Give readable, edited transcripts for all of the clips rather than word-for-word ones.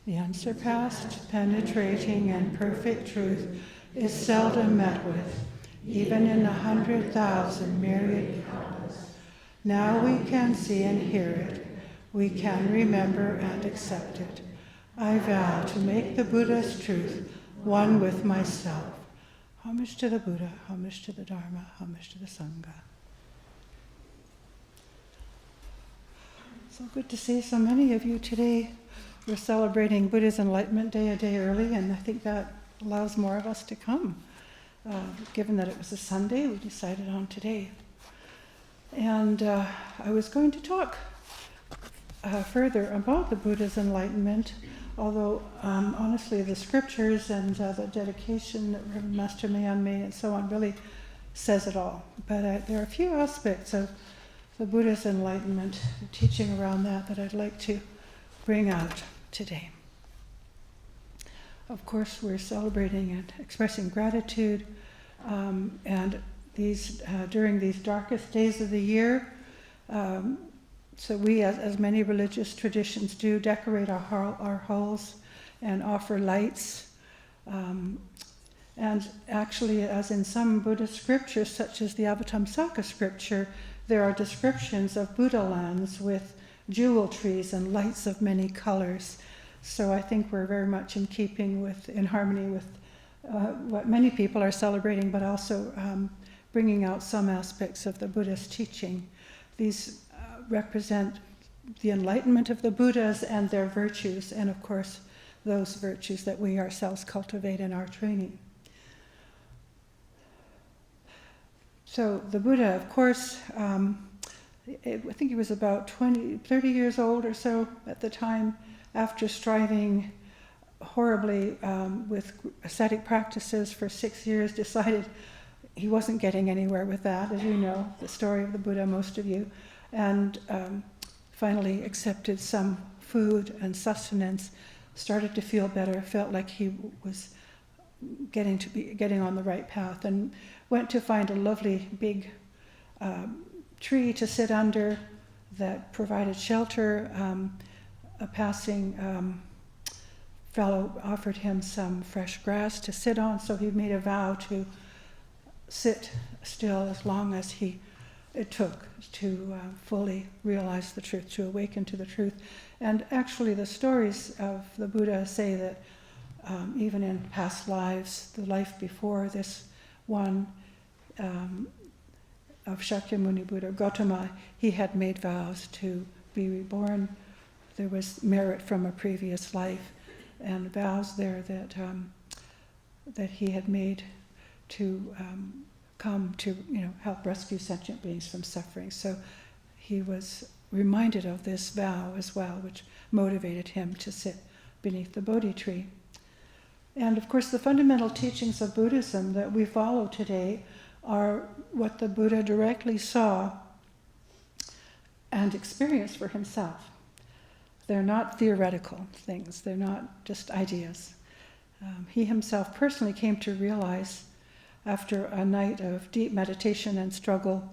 The unsurpassed, penetrating, and perfect truth is seldom met with, even in 100,000 myriad countless. Now we can see and hear it. We can remember and accept it. I vow to make the Buddha's truth one with myself. Homage to the Buddha, homage to the Dharma, homage to the Sangha. So good to see so many of you today. We're celebrating Buddha's Enlightenment Day a day early, and I think that allows more of us to come. Given that it was a Sunday, we decided on today. And I was going to talk further about the Buddha's Enlightenment, although honestly the scriptures and the dedication that Reverend Master Mayan made and so on really says it all. But there are a few aspects of the Buddha's Enlightenment, the teaching around that I'd like to bring out today. Of course, we're celebrating and expressing gratitude, and these during these darkest days of the year. So we, as many religious traditions do, decorate our halls and offer lights. And actually, as in some Buddhist scriptures, such as the Avatamsaka scripture, there are descriptions of Buddha lands with jewel trees and lights of many colors. So I think we're very much in harmony with what many people are celebrating, but also bringing out some aspects of the Buddhist teaching. These represent the enlightenment of the Buddhas and their virtues, and of course those virtues that we ourselves cultivate in our training. So the Buddha, of course, I think he was about 30 years old or so at the time, after striving horribly with ascetic practices for 6 years, decided he wasn't getting anywhere with that, as you know, the story of the Buddha, most of you, and finally accepted some food and sustenance, started to feel better, felt like he was getting on the right path, and went to find a lovely big tree to sit under that provided shelter. A passing fellow offered him some fresh grass to sit on, so he made a vow to sit still as long as it took to fully realize the truth, to awaken to the truth. And actually the stories of the Buddha say that even in past lives, the life before this one of Shakyamuni Buddha, Gautama, he had made vows to be reborn. There was merit from a previous life and vows there that he had made to come to help rescue sentient beings from suffering. So he was reminded of this vow as well, which motivated him to sit beneath the Bodhi tree. And of course the fundamental teachings of Buddhism that we follow today are what the Buddha directly saw and experienced for himself. They're not theoretical things, they're not just ideas. He himself personally came to realize, after a night of deep meditation and struggle,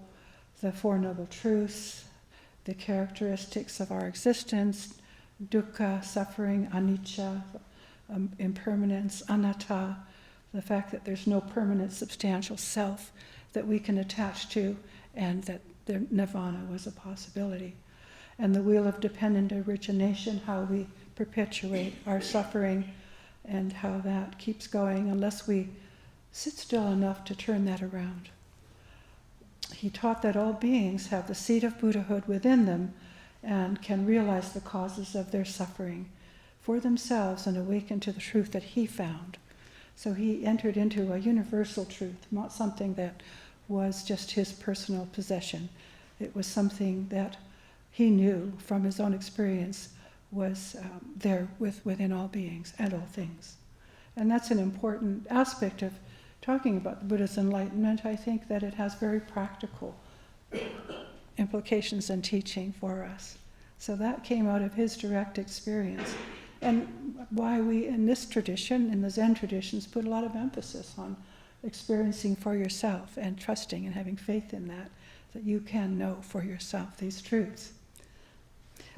the Four Noble Truths, the characteristics of our existence, dukkha, suffering, anicca, impermanence, anatta, the fact that there's no permanent substantial self that we can attach to, and that the nirvana was a possibility. And the wheel of dependent origination, how we perpetuate our suffering and how that keeps going unless we sit still enough to turn that around. He taught that all beings have the seed of Buddhahood within them and can realize the causes of their suffering for themselves and awaken to the truth that he found. So he entered into a universal truth, not something that was just his personal possession. It was something that he knew from his own experience was there within all beings and all things. And that's an important aspect of talking about the Buddha's enlightenment. I think that it has very practical implications and teaching for us. So that came out of his direct experience. And why we, in this tradition, in the Zen traditions, put a lot of emphasis on experiencing for yourself and trusting and having faith in that you can know for yourself these truths.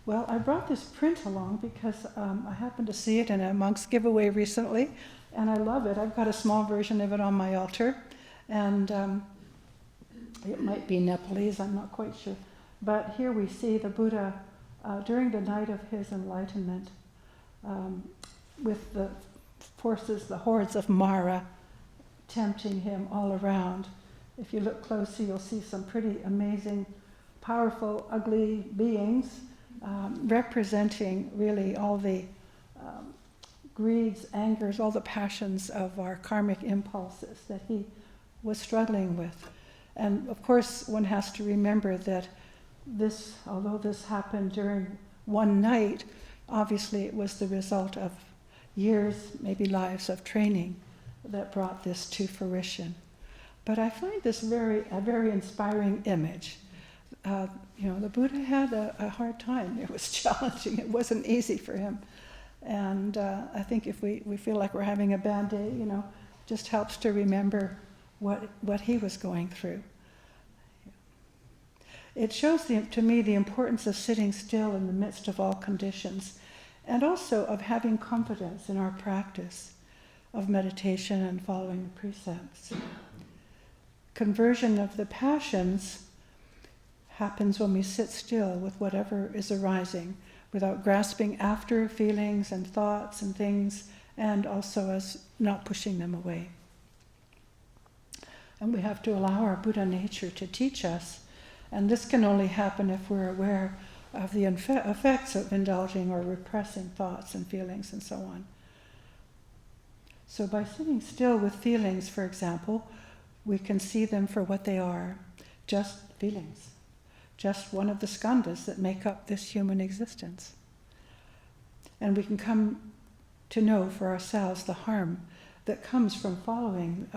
Well, I brought this print along because I happened to see it in a monk's giveaway recently, and I love it. I've got a small version of it on my altar, and it might be Nepalese, I'm not quite sure. But here we see the Buddha during the night of his enlightenment with the forces, the hordes of Mara, tempting him all around. If you look closely, you'll see some pretty amazing, powerful, ugly beings representing really all the greeds, angers, all the passions of our karmic impulses that he was struggling with. And of course, one has to remember that this, although this happened during one night, obviously it was the result of years, maybe lives of training that brought this to fruition. But I find this a very inspiring image. The Buddha had a hard time. It was challenging. It wasn't easy for him. And I think if we feel like we're having a bad day, just helps to remember what he was going through. It shows to me the importance of sitting still in the midst of all conditions, and also of having confidence in our practice of meditation and following the precepts. Conversion of the passions happens when we sit still with whatever is arising, without grasping after feelings and thoughts and things, and also as not pushing them away. And we have to allow our Buddha nature to teach us, and this can only happen if we're aware of the effects of indulging or repressing thoughts and feelings and so on. So by sitting still with feelings, for example, we can see them for what they are, just feelings, just one of the skandhas that make up this human existence. And we can come to know for ourselves the harm that comes from following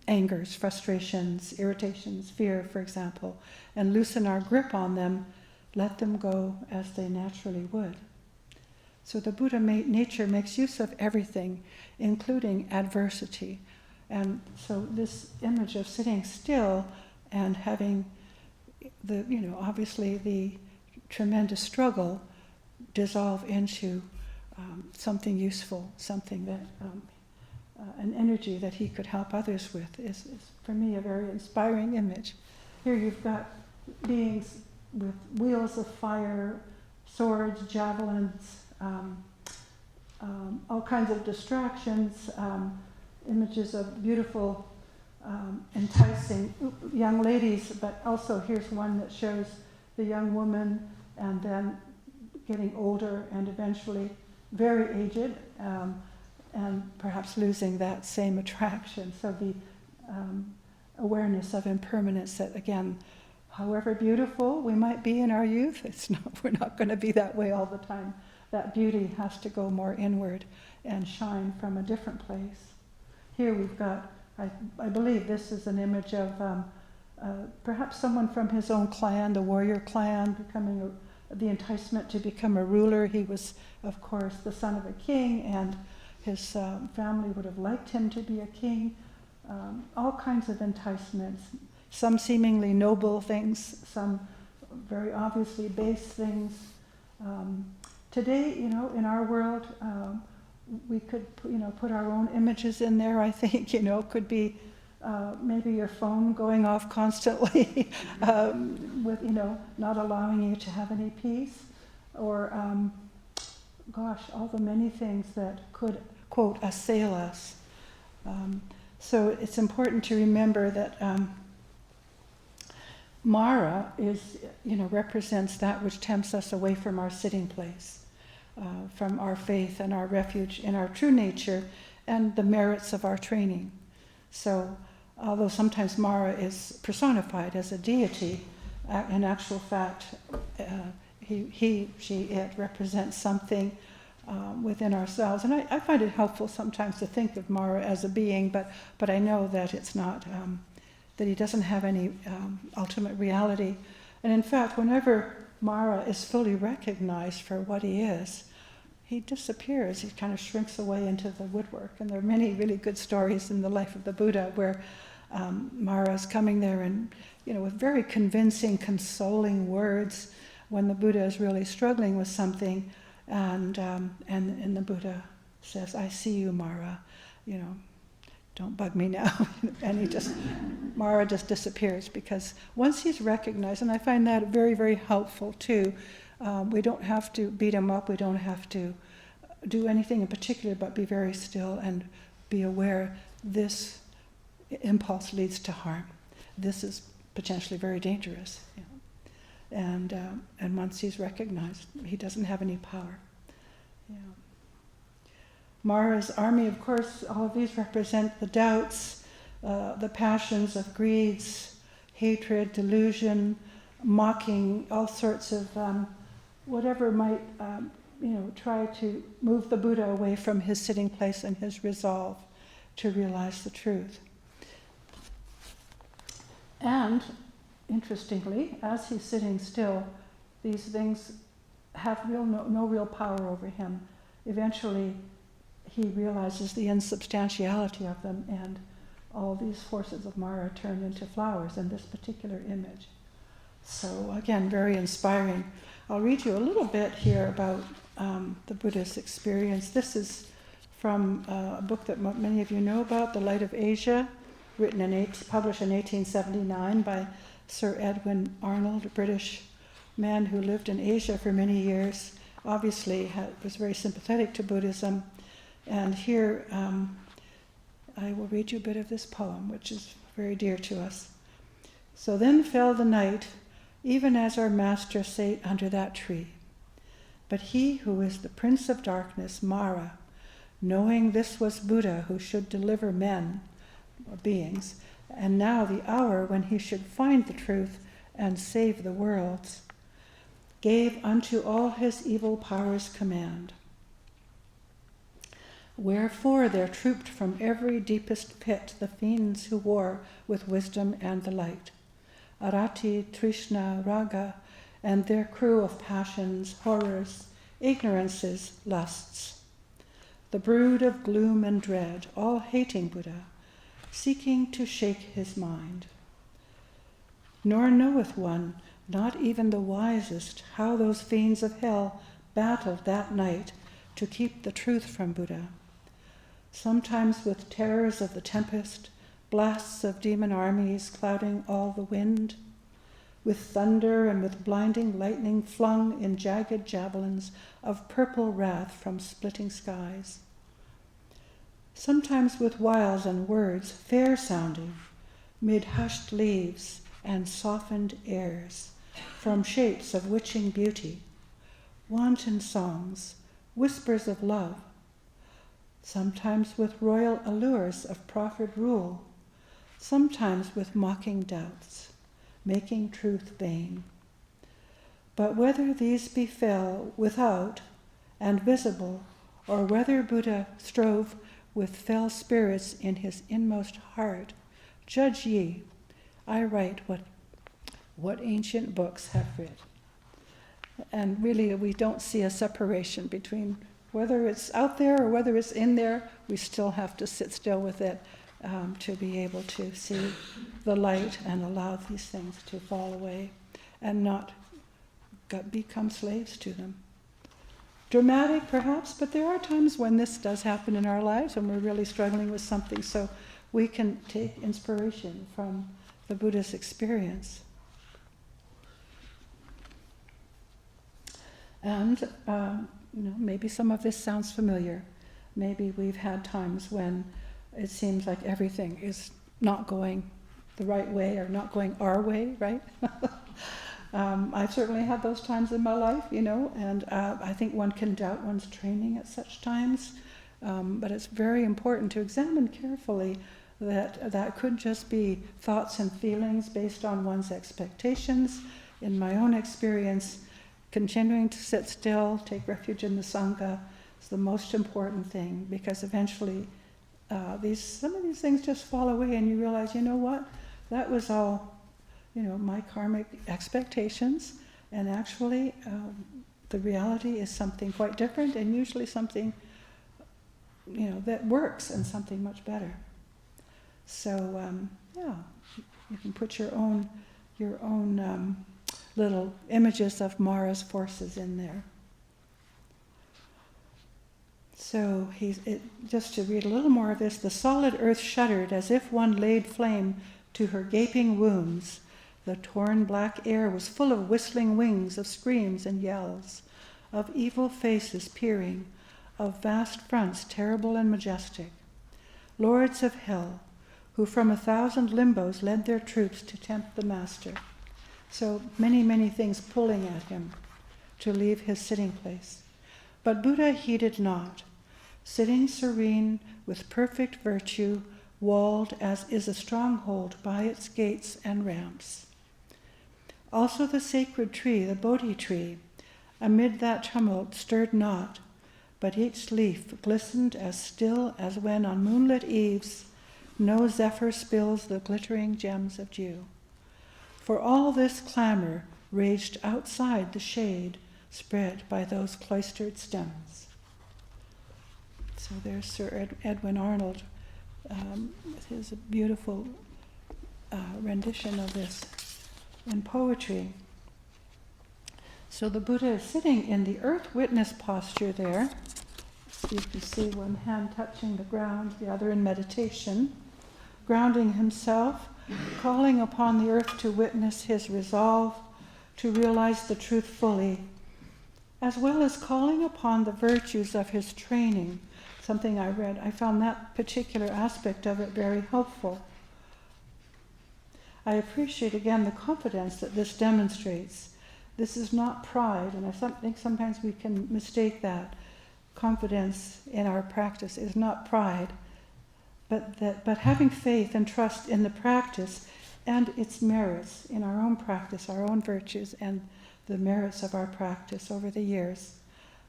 angers, frustrations, irritations, fear, for example, and loosen our grip on them, let them go as they naturally would. So the Buddha nature makes use of everything, including adversity. And so this image of sitting still and having obviously the tremendous struggle dissolve into something useful, something that, an energy that he could help others with is for me a very inspiring image. Here you've got beings with wheels of fire, swords, javelins, all kinds of distractions, images of beautiful, enticing young ladies, but also here's one that shows the young woman and then getting older and eventually very aged, and perhaps losing that same attraction. So the awareness of impermanence that, again, however beautiful we might be in our youth, we're not going to be that way all the time. That beauty has to go more inward and shine from a different place. Here we've got, I believe this is an image of perhaps someone from his own clan, the warrior clan, becoming the enticement to become a ruler. He was, of course, the son of a king, and his family would have liked him to be a king. All kinds of enticements, some seemingly noble things, some very obviously base things. Today, in our world, we could, put our own images in there. I think, could be maybe your phone going off constantly, with, not allowing you to have any peace, or, all the many things that could, quote, assail us. So it's important to remember that Mara is, represents that which tempts us away from our sitting place, from our faith and our refuge in our true nature and the merits of our training. So although sometimes Mara is personified as a deity, in actual fact, it represents something within ourselves. And I find it helpful sometimes to think of Mara as a being, but I know that it's not, that he doesn't have any ultimate reality. And in fact, whenever Mara is fully recognized for what he is, he disappears. He kind of shrinks away into the woodwork. And there are many really good stories in the life of the Buddha where Mara is coming there and, with very convincing, consoling words, when the Buddha is really struggling with something, and the Buddha says, "I see you, Mara, don't bug me now." And Mara just disappears, because once he's recognized, and I find that very, very helpful too. We don't have to beat him up, we don't have to do anything in particular, but be very still and be aware this impulse leads to harm. This is potentially very dangerous. And once he's recognized, he doesn't have any power. Mara's army, of course, all of these represent the doubts, the passions of greeds, hatred, delusion, mocking, all sorts of whatever might try to move the Buddha away from his sitting place and his resolve to realize the truth. And interestingly, as he's sitting still, these things have no real power over him. Eventually, he realizes the insubstantiality of them, and all these forces of Mara turn into flowers in this particular image. So again, very inspiring. I'll read you a little bit here about the Buddha's experience. This is from a book that many of you know about, The Light of Asia, published in 1879 by Sir Edwin Arnold, a British man who lived in Asia for many years. Obviously was very sympathetic to Buddhism. And here I will read you a bit of this poem, which is very dear to us. So then fell the night, even as our master sate under that tree. But he who is the prince of darkness, Mara, knowing this was Buddha who should deliver men, or beings, and now the hour when he should find the truth and save the worlds, gave unto all his evil powers command. Wherefore there trooped from every deepest pit the fiends who war with wisdom and the light, Arati, Trishna, Raga, and their crew of passions, horrors, ignorances, lusts, the brood of gloom and dread, all hating Buddha, seeking to shake his mind. Nor knoweth one, not even the wisest, how those fiends of hell battled that night to keep the truth from Buddha, sometimes with terrors of the tempest, blasts of demon armies clouding all the wind, with thunder and with blinding lightning flung in jagged javelins of purple wrath from splitting skies. Sometimes with wiles and words fair sounding, mid hushed leaves and softened airs, from shapes of witching beauty, wanton songs, whispers of love, sometimes with royal allures of proffered rule, sometimes with mocking doubts, making truth vain. But whether these befell without and visible, or whether Buddha strove with fell spirits in his inmost heart, judge ye, I write what ancient books have writ. And really we don't see a separation between whether it's out there or whether it's in there. We still have to sit still with it to be able to see the light and allow these things to fall away and not become slaves to them. Dramatic perhaps, but there are times when this does happen in our lives when we're really struggling with something, so we can take inspiration from the Buddha's experience. And maybe some of this sounds familiar. Maybe we've had times when it seems like everything is not going the right way or not going our way, right? I've certainly had those times in my life, and I think one can doubt one's training at such times. But it's very important to examine carefully that could just be thoughts and feelings based on one's expectations. In my own experience, continuing to sit still, take refuge in the Sangha is the most important thing, because eventually some of these things just fall away and you realize, what? That was all, my karmic expectations, and actually the reality is something quite different, and usually something, that works, and something much better. So, you can put your own little images of Mara's forces in there. So just to read a little more of this, the solid earth shuddered as if one laid flame to her gaping wounds. The torn black air was full of whistling wings, of screams and yells, of evil faces peering, of vast fronts terrible and majestic. Lords of hell, who from 1,000 limbos led their troops to tempt the master. So many, many things pulling at him to leave his sitting place. But Buddha heeded not, sitting serene with perfect virtue, walled as is a stronghold by its gates and ramps. Also the sacred tree, the Bodhi tree, amid that tumult stirred not, but each leaf glistened as still as when on moonlit eves no zephyr spills the glittering gems of dew. For all this clamor raged outside the shade spread by those cloistered stems. So there's Sir Edwin Arnold with his beautiful rendition of this in poetry. So the Buddha is sitting in the earth witness posture there. So you can see one hand touching the ground, the other in meditation, grounding himself, calling upon the earth to witness his resolve to realize the truth fully, as well as calling upon the virtues of his training. Something I read, I found that particular aspect of it very helpful. I appreciate again the confidence that this demonstrates. This is not pride, and I think sometimes we can mistake that. Confidence in our practice is not pride, but having faith and trust in the practice and its merits in our own practice, our own virtues, and the merits of our practice over the years,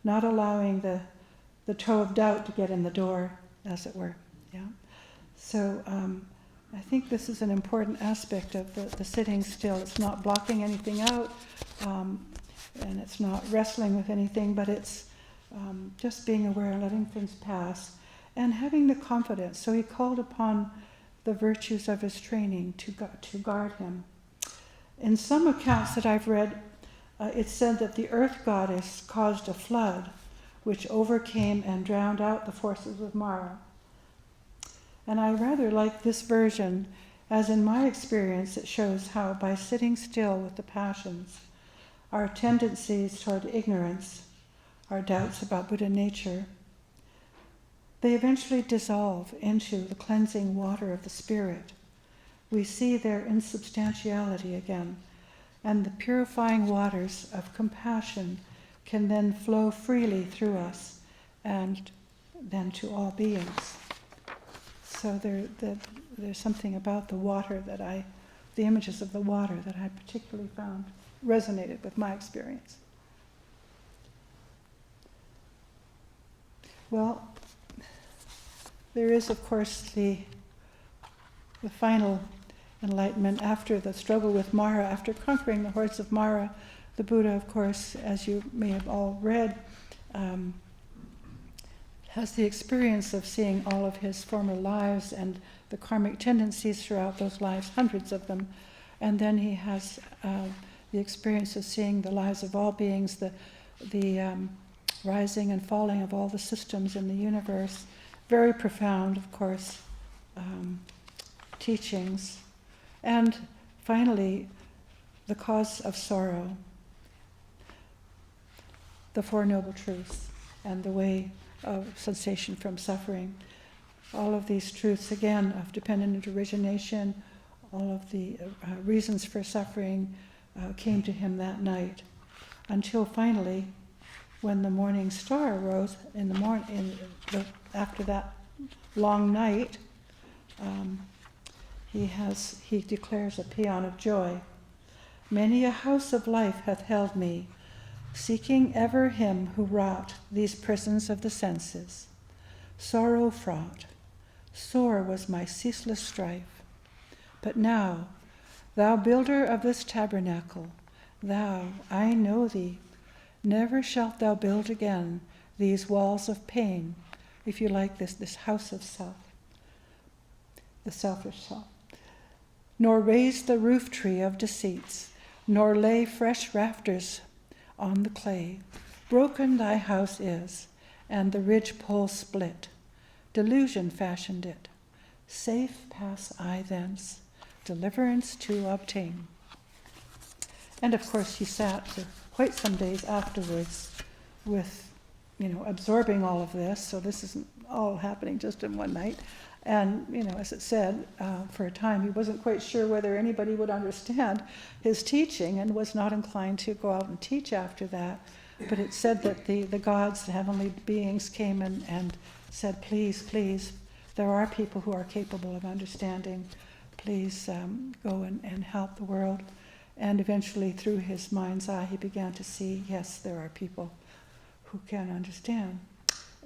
not allowing the toe of doubt to get in the door, as it were. Yeah. So I think this is an important aspect of the sitting still. It's not blocking anything out, and it's not wrestling with anything, but it's just being aware and letting things pass and having the confidence. So he called upon the virtues of his training to guard him. In some accounts that I've read, it said that the earth goddess caused a flood which overcame and drowned out the forces of Mara. And I rather like this version, as in my experience it shows how by sitting still with the passions, our tendencies toward ignorance, our doubts about Buddha nature, they eventually dissolve into the cleansing water of the Spirit. We see their insubstantiality again, and the purifying waters of compassion can then flow freely through us and then to all beings. So there's something about the water the images of the water that I particularly found resonated with my experience. Well, there is, of course, the final enlightenment after the struggle with Mara, after conquering the hordes of Mara. The Buddha, of course, as you may have all read, has the experience of seeing all of his former lives and the karmic tendencies throughout those lives, hundreds of them. And then he has the experience of seeing the lives of all beings, the rising and falling of all the systems in the universe. Very profound, of course, teachings. And finally, the cause of sorrow, the Four Noble Truths, and the way of cessation from suffering. All of these truths, again, of dependent origination, all of the reasons for suffering came to him that night, until finally, when the morning star arose in the morning, after that long night, he declares a paean of joy. Many a house of life hath held me, seeking ever him who wrought these prisons of the senses. Sorrow fraught, sore was my ceaseless strife. But now, thou builder of this tabernacle, thou, I know thee, never shalt thou build again these walls of pain, if you like this house of self, the selfish self, nor raise the roof tree of deceits. nor lay fresh rafters on the clay. Broken thy house is, and the ridgepole split. Delusion fashioned it. Safe pass I thence, deliverance to obtain. And of course he sat for quite some days afterwards with, absorbing all of this. So this isn't all happening just in one night. And, as it said, for a time he wasn't quite sure whether anybody would understand his teaching and was not inclined to go out and teach after that. But it said that the gods, the heavenly beings came and said, please, there are people who are capable of understanding. Please go and help the world. And eventually, through his mind's eye, he began to see, yes, there are people who can understand.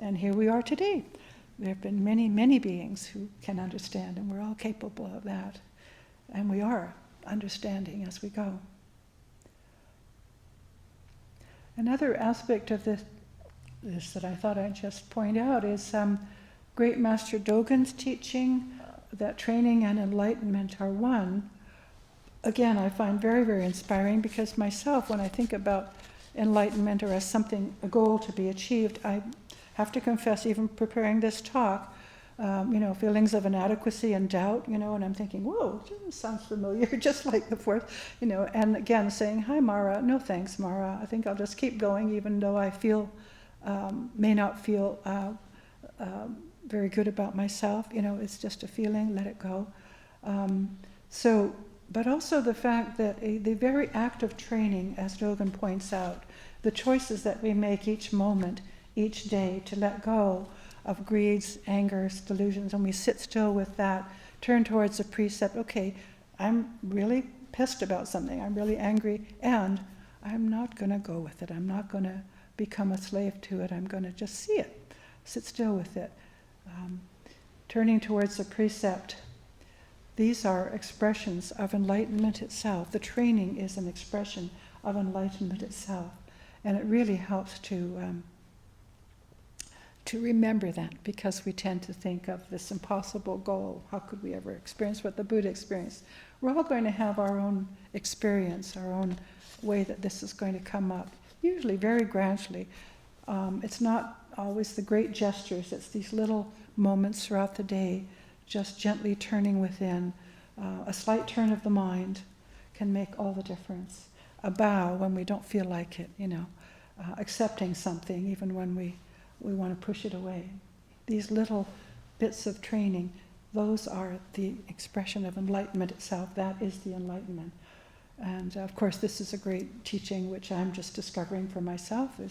And here we are today. There have been many, many beings who can understand, and we're all capable of that. And we are understanding as we go. Another aspect of this that I thought I'd just point out is Great Master Dogen's teaching that training and enlightenment are one. Again, I find very, very inspiring, because myself, when I think about enlightenment or as something, a goal to be achieved, I have to confess, even preparing this talk, feelings of inadequacy and doubt, and I'm thinking, whoa, this sounds familiar, just like the fourth, and again saying, hi Mara, no thanks Mara, I think I'll just keep going, even though I may not feel very good about myself, it's just a feeling, let it go. But also the fact that the very act of training, as Dogen points out, the choices that we make each moment, each day, to let go of greeds, angers, delusions, and we sit still with that, turn towards the precept, okay, I'm really pissed about something, I'm really angry, and I'm not going to go with it, I'm not going to become a slave to it, I'm going to just see it, sit still with it. Turning towards the precept, these are expressions of enlightenment itself. The training is an expression of enlightenment itself. And it really helps to remember that, because we tend to think of this impossible goal. How could we ever experience what the Buddha experienced? We're all going to have our own experience, our own way that this is going to come up, usually very gradually. It's not always the great gestures, it's these little moments throughout the day, just gently turning within. A slight turn of the mind can make all the difference. A bow when we don't feel like it, accepting something even when we want to push it away. These little bits of training, those are the expression of enlightenment itself. That is the enlightenment. And of course, this is a great teaching which I'm just discovering for myself. I'll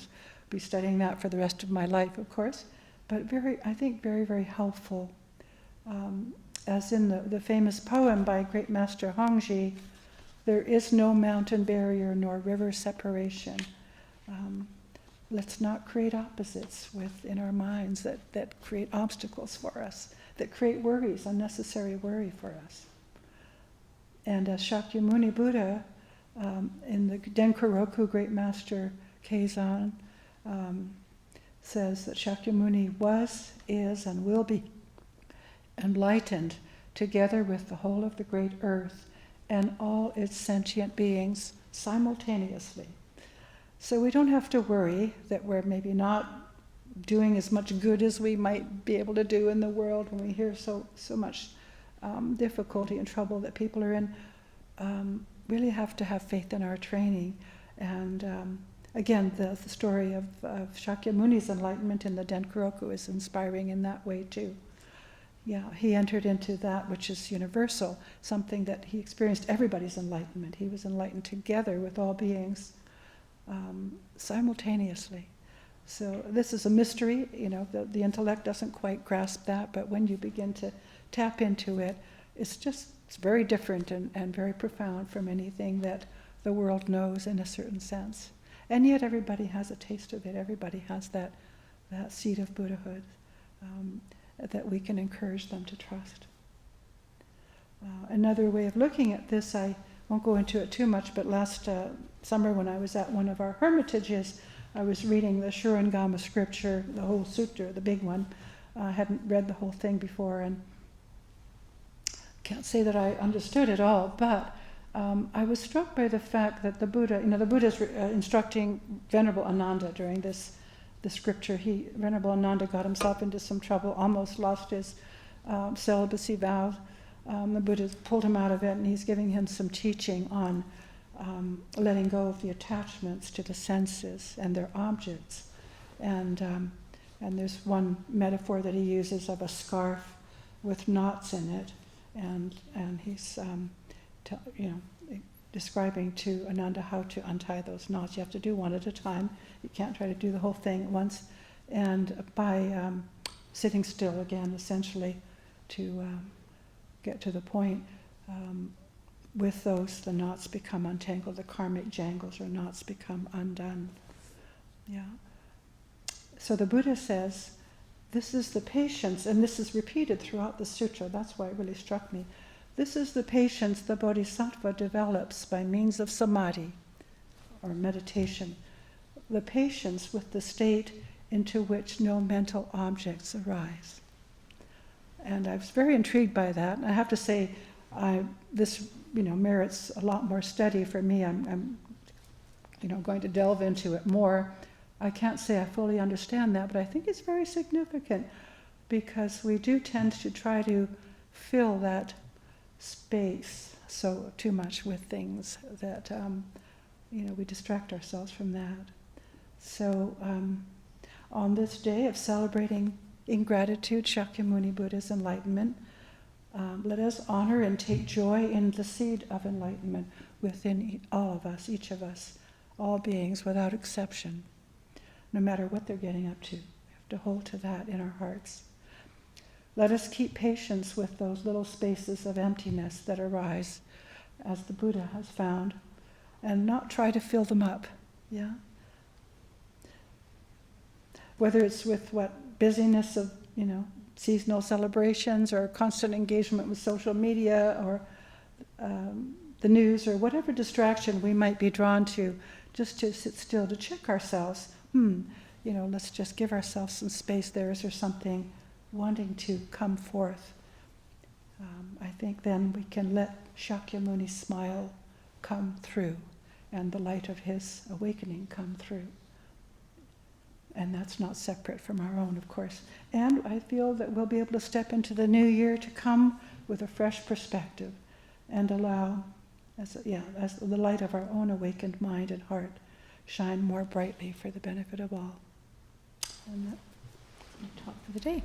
be studying that for the rest of my life, of course. But I think very, very helpful. As in the famous poem by Great Master Hongji, there is no mountain barrier nor river separation. Let's not create opposites in our minds that create obstacles for us, that create worries, unnecessary worry for us. And as Shakyamuni Buddha, in the Denkaroku, Great Master Keizan, says that Shakyamuni was, is, and will be enlightened together with the whole of the great earth and all its sentient beings simultaneously. So we don't have to worry that we're maybe not doing as much good as we might be able to do in the world when we hear so much difficulty and trouble that people are in. Really have to have faith in our training. And again, the story of Shakyamuni's enlightenment in the Denkaroku is inspiring in that way too. Yeah, he entered into that which is universal, something that he experienced everybody's enlightenment. He was enlightened together with all beings simultaneously. So this is a mystery, the intellect doesn't quite grasp that, but when you begin to tap into it, it's very different and very profound from anything that the world knows in a certain sense. And yet everybody has a taste of it, everybody has that seed of Buddhahood. That we can encourage them to trust. Another way of looking at this, I won't go into it too much, but last summer when I was at one of our hermitages, I was reading the Shurangama scripture, the whole sutra, the big one. I hadn't read the whole thing before, and can't say that I understood it all, but I was struck by the fact that the Buddha is instructing Venerable Ananda during the scripture. Venerable Ananda got himself into some trouble, almost lost his celibacy vow. The Buddha pulled him out of it, and he's giving him some teaching on letting go of the attachments to the senses and their objects. And there's one metaphor that he uses of a scarf with knots in it, and he's describing to Ananda how to untie those knots. You have to do one at a time. You can't try to do the whole thing at once. And by sitting still again, essentially, to get to the point, with those, the knots become untangled, the karmic jangles or knots become undone. Yeah. So the Buddha says, this is the patience, and this is repeated throughout the sutra. That's why it really struck me. This is the patience the bodhisattva develops by means of samadhi, or meditation. The patience with the state into which no mental objects arise. And I was very intrigued by that. And I have to say, this merits a lot more study for me. I'm going to delve into it more. I can't say I fully understand that, but I think it's very significant, because we do tend to try to fill that space so too much with things that we distract ourselves from that. So on this day of celebrating in gratitude Shakyamuni Buddha's enlightenment, let us honor and take joy in the seed of enlightenment within all of us, each of us, all beings without exception, no matter what they're getting up to. We have to hold to that in our hearts. Let us keep patience with those little spaces of emptiness that arise, as the Buddha has found, and not try to fill them up. Yeah? Whether it's with busyness of, seasonal celebrations, or constant engagement with social media, or the news, or whatever distraction we might be drawn to, just to sit still, to check ourselves. Let's just give ourselves some space there. Is there something wanting to come forth? I think then we can let Shakyamuni's smile come through, and the light of his awakening come through. And that's not separate from our own, of course. And I feel that we'll be able to step into the new year to come with a fresh perspective, and allow, as the light of our own awakened mind and heart, shine more brightly for the benefit of all. And that's my talk for the day.